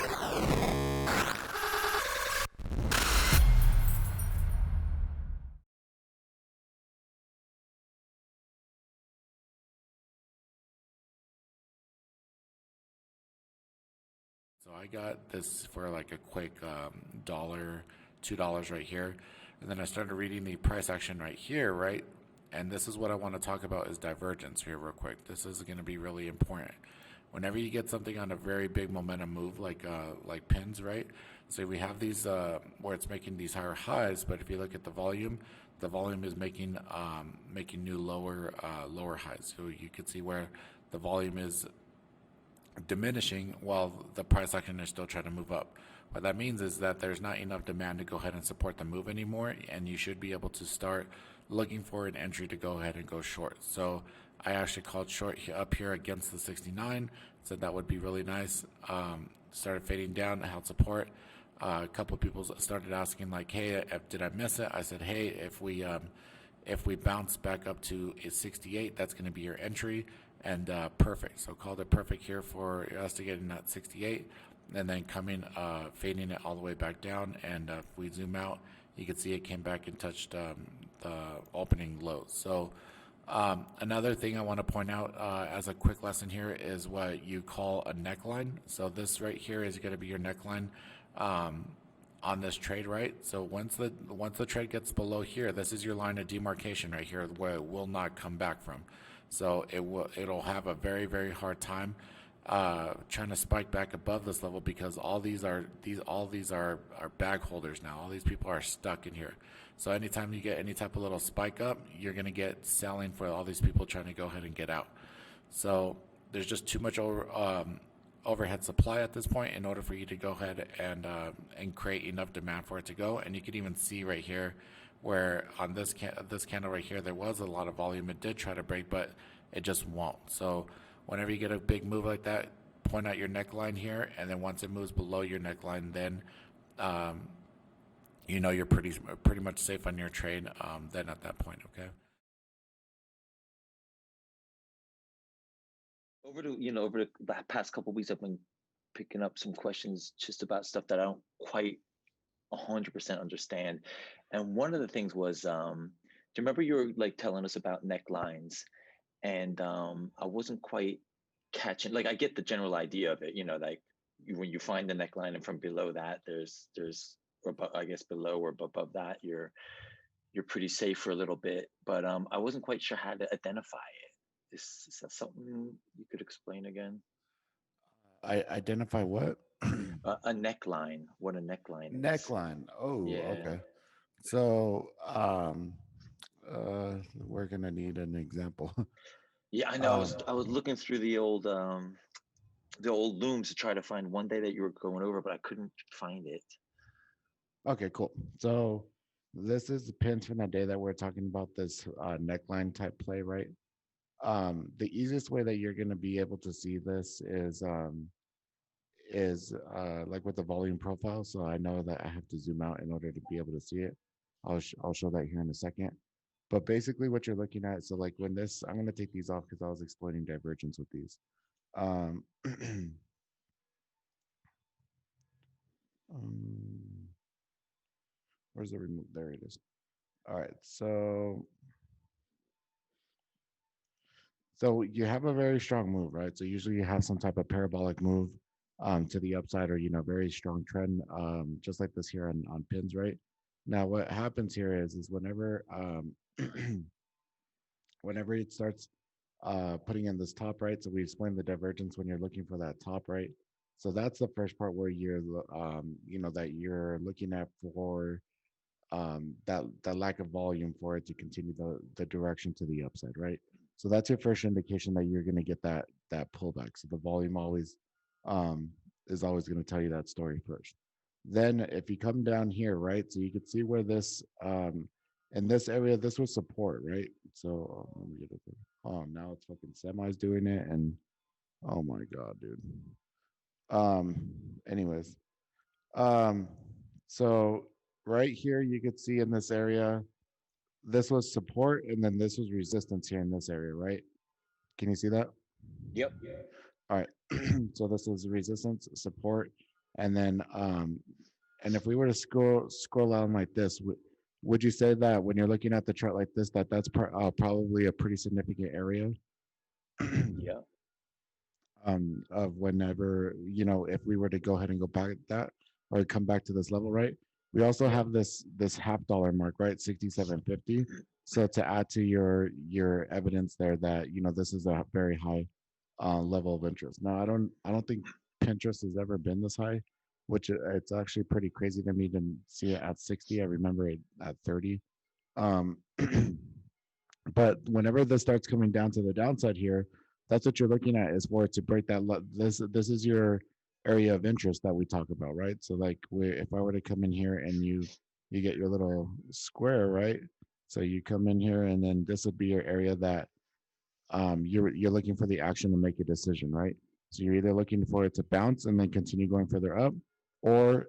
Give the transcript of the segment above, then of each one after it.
So I got this for like a quick dollar, $2 right here, and then I started reading the price action right here, right? And this is what I want to talk about is divergence here real quick. This is going to be really important. Whenever you get something on a very big momentum move like pins, right? So we have these where it's making these higher highs, but if you look at the volume is making new lower highs. So you can see where the volume is diminishing while the price action is still trying to move up. What that means is that there's not enough demand to go ahead and support the move anymore, and you should be able to start looking for an entry to go ahead and go short. So I actually called short up here against the 69, said that would be really nice. Started fading down, held support. A couple of people started asking like, "Hey, did I miss it?" I said, "Hey, if we bounce back up to a 68, that's going to be your entry." And perfect. So called it perfect here for us to get in that 68, and then coming, fading it all the way back down. And if we zoom out, you can see it came back and touched the opening lows. So another thing I want to point out as a quick lesson here is what you call a neckline. So this right here is going to be your neckline on this trade, right? So once the trade gets below here, this is your line of demarcation right here where it will not come back from. So it'll have a very, very hard time trying to spike back above this level, because all these are bag holders now. All these people are stuck in here. So anytime you get any type of little spike up, you're going to get selling for all these people trying to go ahead and get out. So there's just too much overhead supply at this point in order for you to go ahead and create enough demand for it to go. And you can even see right here where on this candle right here, there was a lot of volume. It did try to break, but it just won't. So whenever you get a big move like that, point out your neckline here, and then once it moves below your neckline, then you know you're pretty much safe on your trade. Then at that point, okay. Over the past couple of weeks, I've been picking up some questions just about stuff that I don't quite 100% understand. And one of the things was, do you remember you were like telling us about necklines? And I wasn't quite catching. Like, I get the general idea of it. Like when you find the neckline, and from below that, there's or I guess below or above that, you're pretty safe for a little bit. But I wasn't quite sure how to identify it. Is that something you could explain again? I identify what? A neckline. What a neckline is. Neckline. Oh, Yeah. okay. So we're gonna need an example. Yeah, I know. I was looking through the old looms to try to find one day that you were going over, but I couldn't find it. Okay, cool. So this is the pins from that day that we're talking about, this neckline type play, right? The easiest way that you're going to be able to see this is like with the volume profile. So I know that I have to zoom out in order to be able to see it. I'll show that here in a second. But basically what you're looking at, so like when this, I'm going to take these off because I was explaining divergence with these. Um, um, where's the remote? There it is. All right, so you have a very strong move, right? So usually you have some type of parabolic move to the upside, or very strong trend, just like this here on pins, right? Now what happens here is whenever whenever it starts putting in this top right, so we explained the divergence when you're looking for that top right. So that's the first part where you're that you're looking at for that lack of volume for it to continue the direction to the upside, right? So that's your first indication that you're going to get that pullback. So the volume always um, is always going to tell you that story first. Then if you come down here, right, so you can see where this in this area, this was support, right? So let me get it. Oh, now it's fucking semis doing it, and oh my god, dude. Um, anyways, um, so right here you could see in this area, this was support, and then this was resistance here in this area, right? Can you see that? Yep. All right. So this is resistance, support, And then and if we were to scroll on like this, would you say that when you're looking at the chart like this, that that's probably a pretty significant area Yeah. of whenever, if we were to go ahead and go back that or come back to this level, right? We also Yeah. have this half dollar mark, right? 67.50. So to add to your evidence there that this is a very high level of interest. Now I don't think Pinterest has ever been this high, which it's actually pretty crazy to me to see it at 60. I remember it at 30. Um, but whenever this starts coming down to the downside here, that's what you're looking at is for it to break that. This is your area of interest that we talk about, right? So like, if I were to come in here and you get your little square, right? So you come in here and then this would be your area that you're looking for the action to make a decision, right? So you're either looking for it to bounce and then continue going further up, or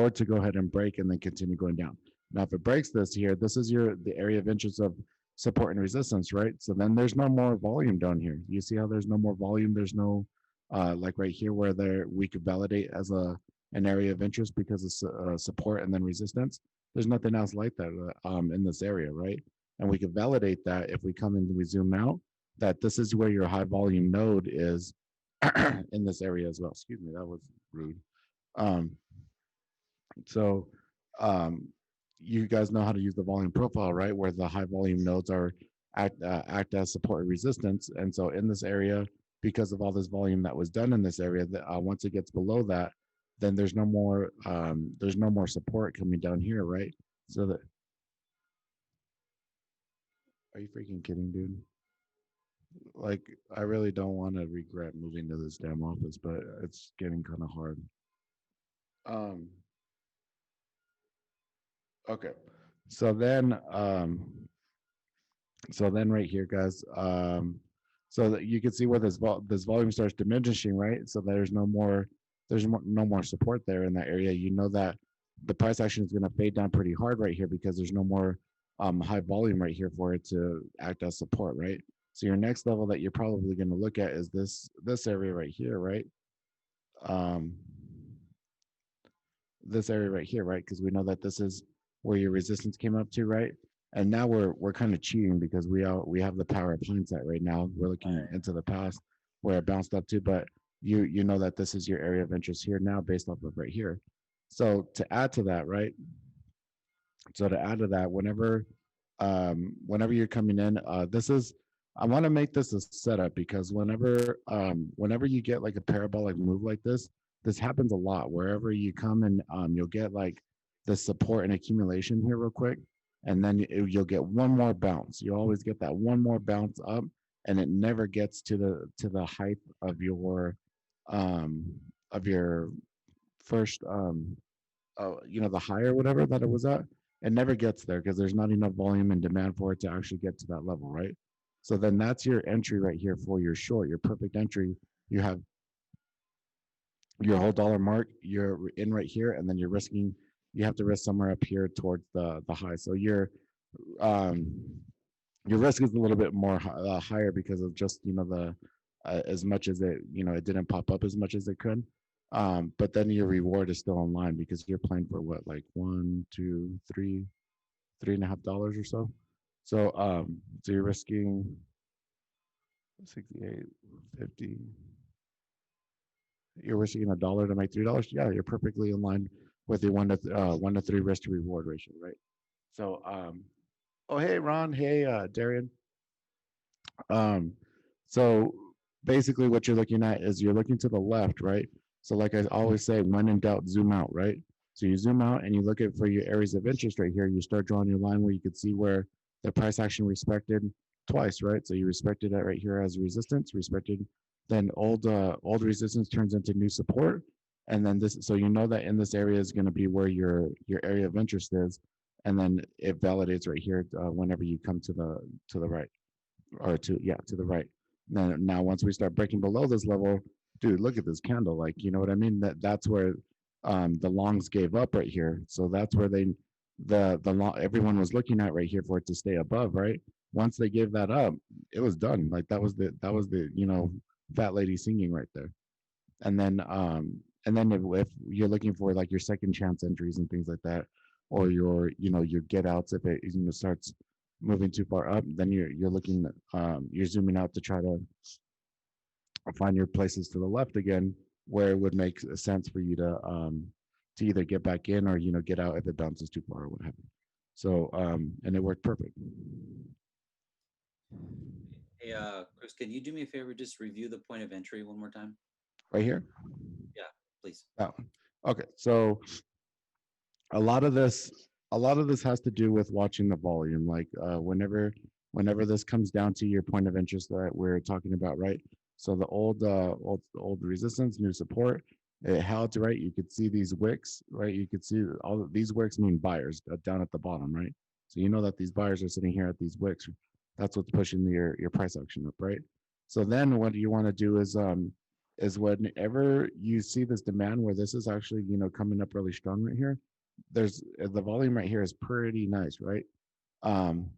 to go ahead and break and then continue going down. Now, if it breaks this here, this is the area of interest of support and resistance, right? So then there's no more volume down here. You see how there's no more volume? There's no like right here where we could validate as an area of interest because of support and then resistance. There's nothing else like that in this area, right? And we could validate that if we come in and we zoom out, that this is where your high volume node is in this area as well. Excuse me, that was rude. Um, so um, you guys know how to use the volume profile, right? Where the high volume nodes act as support and resistance. And so in this area, because of all this volume that was done in this area, once it gets below that, then there's no more support coming down here, right? So that are you freaking kidding, dude? Like I really don't want to regret moving to this damn office, but it's getting kind of hard. Um, okay. So then right here, guys, so that you can see where this volume starts diminishing, right? So no more support there in that area. You know that the price action is going to fade down pretty hard right here because there's no more high volume right here for it to act as support, right? So your next level that you're probably going to look at is this area right here, right? Um, this area right here, right? Because we know that this is where your resistance came up to, right? And now we're kind of cheating because we have the power of hindsight right now. We're looking Right. into the past where it bounced up to, but you know that this is your area of interest here now based off of right here. So to add to that, right? So to add to that, whenever you're coming in, this is I want to make this a setup because whenever you get like a parabolic move like this happens a lot. Wherever you come and you'll get like the support and accumulation here real quick, and then you'll get one more bounce. You always get that one more bounce up, and it never gets to the height um of your first the high or whatever that it was at, it never gets there because there's not enough volume and demand for it to actually get to that level, right? So then that's your entry right here for your short, your perfect entry. You have your whole dollar mark, you're in right here, and then you have to risk somewhere up here towards the high. So um your risk is a little bit more higher because of just the as much as it didn't pop up as much as it could, but then your reward is still online because you're playing for what, like one, two, $3.50 or so. So you're risking 68.50. You're risking $1 to make $3. Yeah, you're perfectly in line with the 1 to 3 risk to reward ratio, right? So oh, hey Ron, hey Darian. Um, so basically what you're looking at is you're looking to the left, right? So like I always say, when in doubt, zoom out, right? So you zoom out and you look at for your areas of interest right here. You start drawing your line where you can see where the price action respected twice, right? So you respected that right here as resistance, respected, then old resistance turns into new support. And then so you know that in this area is going to be where your area of interest is. And then it validates right here whenever you come to the right or to the right. Now once we start breaking below this level, dude, look at this candle. Like, you know what I mean? That's where the longs gave up right here. So that's where the long everyone was looking at right here for it to stay above, right? Once they gave that up, it was done. Like that was the fat lady singing right there. And then if you're looking for like your second chance entries and things like that, or your get outs if it starts moving too far up, then you're looking you're zooming out to try to find your places to the left again, where it would make sense for you to either get back in or get out if it bounces too far or what have you. So and it worked perfect Hey, Chris, can you do me a favor? Just review the point of entry one more time. right here. Yeah, please. That one. Okay, so a lot of this a lot of this has to do with watching the volume, like whenever this comes down to your point of interest that we're talking about, right? So the old resistance, new support, it held, right? You could see these wicks, right? You could see all of these wicks mean buyers down at the bottom, right? So you know that these buyers are sitting here at these wicks. That's what's pushing your price action up, right? So then what you want to do is whenever you see this demand where this is actually coming up really strong right here, there's the volume right here is pretty nice, right? um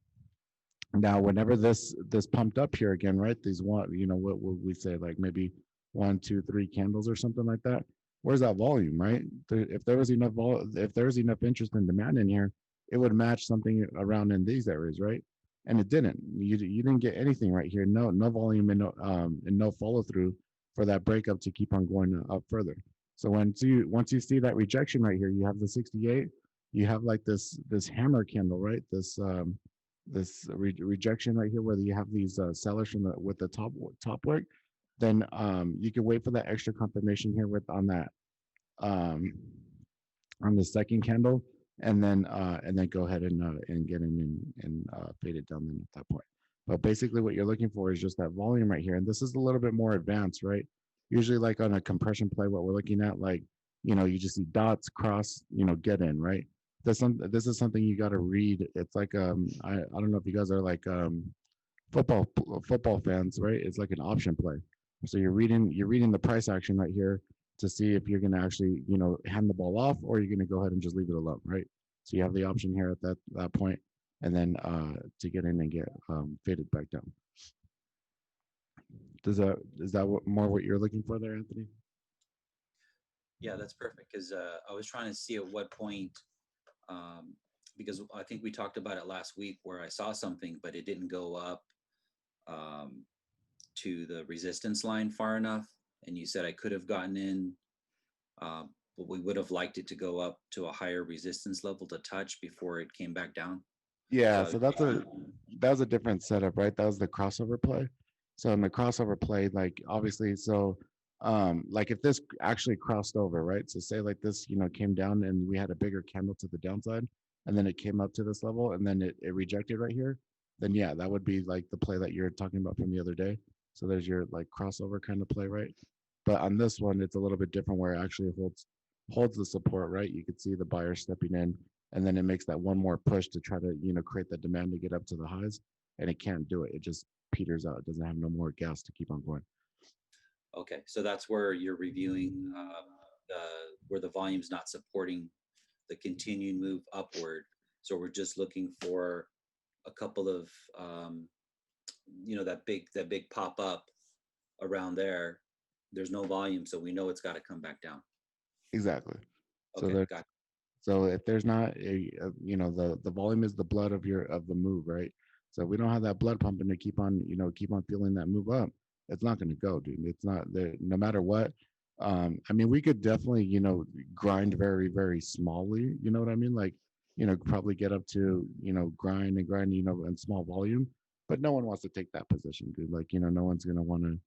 Now whenever this pumped up here again, right, these one, what would we say, like maybe one, two, three candles or something like that, where's that volume, right? If there was if there was enough interest and demand in here, it would match something around in these areas, right? And it didn't. You didn't get anything right here. No volume and no follow through for that breakup to keep on going up further. So once you see that rejection right here, you have the 68, you have like this hammer candle, right? This rejection right here, where you have these sellers from the with the top work, then you can wait for that extra confirmation here with um, on the second candle, and then go ahead and get in and fade it down then at that point. But basically, what you're looking for is just that volume right here, and this is a little bit more advanced, right? Usually, like on a compression play, what we're looking at, like you just see dots cross, get in, right? This is something you got to read. It's like I don't know if you guys are like football fans, right? It's like an option play. So you're reading the price action right here to see if you're going to actually hand the ball off, or you're going to go ahead and just leave it alone, right? So you have the option here at that point, and then to get in and get faded back down. More what you're looking for there, Anthony? Yeah, that's perfect. Because I was trying to see at what point, um, because I think we talked about it last week where I saw something, but it didn't go up um, to the resistance line far enough. And you said I could have gotten in, but we would have liked it to go up to a higher resistance level to touch before it came back down. Yeah, So so that was a different setup, right? That was the crossover play. So in the crossover play, like obviously, so like if this actually crossed over, right? So say like this, came down and we had a bigger candle to the downside, and then it came up to this level and then it rejected right here, then yeah, that would be like the play that you're talking about from the other day. So there's your like crossover kind of play, right? But on this one, it's a little bit different where it actually holds the support, right? You could see the buyer stepping in, and then it makes that one more push to try to create that demand to get up to the highs, and it can't do it. It just peters out. It doesn't have no more gas to keep on going. okay, so that's where you're reviewing the where the volume's not supporting the continued move upward. So we're just looking for a couple of that big pop up around there. There's no volume, so we know it's got to come back down. Exactly. So Okay, there. got So if there's not the volume is the blood of the move, right? So if we don't have that blood pumping to keep on feeling that move up, it's not going to go, dude. It's not there no matter what. I mean, we could definitely grind very very smallly. You know what I mean? Like probably get up to grind and grind in small volume, but no one wants to take that position, dude. Like no one's going to want to.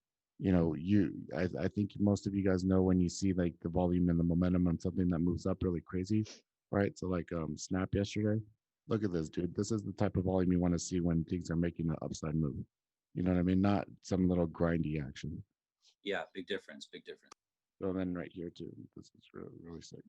I think most of you guys know when you see like the volume and the momentum on something that moves up really crazy, right? So like Snap yesterday. Look at this, dude. This is the type of volume you want to see when things are making an upside move. You know what I mean? Not some little grindy action. yeah, big difference, big difference. So then right here too. This is really, really sick.